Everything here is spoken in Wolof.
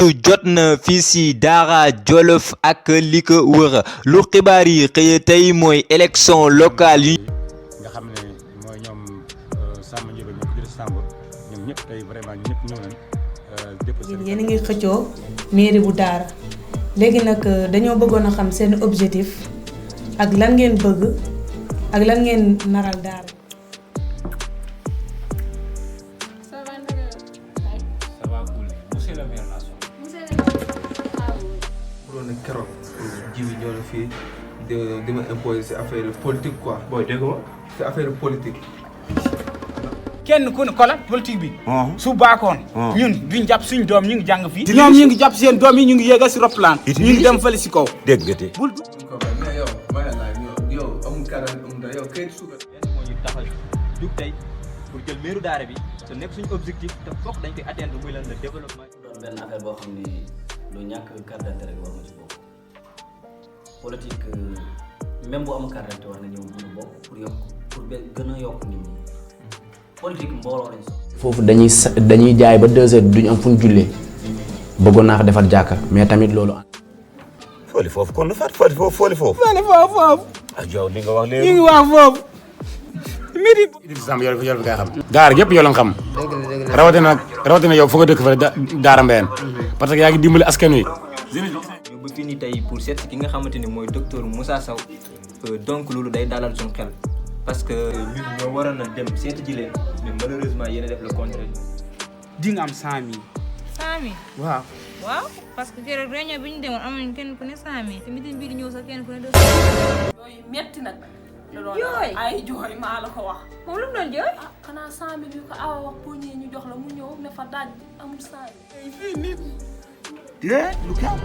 waxtu jot na fii si Daara Jolof ak li ko wër lu xibaar yi xëye tey mooy élection locale yi nga xam ne mooy ñoom Samba Ndiobé ñoom Idrissa Samb ñoom ñëpp tey vraiment ñëpp ñëw nañ yéen a ngi xëccoo mairie bu Daara léegi nag dañoo bëggoon a xam seen objectif ak lan ngeen bëgg ak lan ngeen naral Daara. keroog jiw yi ñëw na fii di ma imposer ci affaire politique quoi. booy dégg nga ci affaire politique. kenn ku ne kola politique bi. su baakoon. ñun duñ jàpp suñ doom ñu ngi jàng fii. ñoom ñu ngi jàpp seen doom yi ñu ngi yéegal si roplaan. ñu ngi dem fële si kaw. dégg nga te. bul mais yow may la yow amul kàddu amul dara yow kayit suukar. moo ñu tax a jug tey pour jël meeru Daara bi te nekk suñu objectif te foog dañ koy atteindre muy lan le développement. doon benn affaire boo xam ni lu ñàkk carte d'identité rek war na ci bokk politique même bu amul carte d'identité war na ñëw mën a bokk pour gën a yokk nit ñi politique mbooloo lañ soxla. foofu dañuy jaay ba 2 heures duñ am fu ñu jullee bëggoon naa ko defar jàkka mais tamit loolu. fooli foofu kon lu fat fooli foofu. fooli foofu. ak yow li nga wax léegi. ñu ngi wax foofu. Idrissa Samb yow fi nga xam. Daara yëpp yow la nga xam. rawatina yow foog nga dëkk fa Daara Mbéyeen parce que yaa ngi dimbali askan wi. ñu ba fii nii tey pour seet ki nga xamante ni mooy docteur Moussa Sow donc loolu day dalal suñu xel parce que ñun ñoo waroon a dem seeti ji leen mais malheureusement yéen a def le contraire. di nga am 100000. 100000. waaw. waaw parce que keroog réunion bi ñu demoon amuñu kenn ku ne 100000 te meeting bii di ñëw sax kenn ku ne 200. yooyu metti nag. jooy ay jooy maa la ko wax. moom lu mu doon jooy. ah xanaa 100000 yu ko awa wax boo ñëwee ñu jox la mu ñëw ne fa daaj amul 100000. fii nit. lu kaw.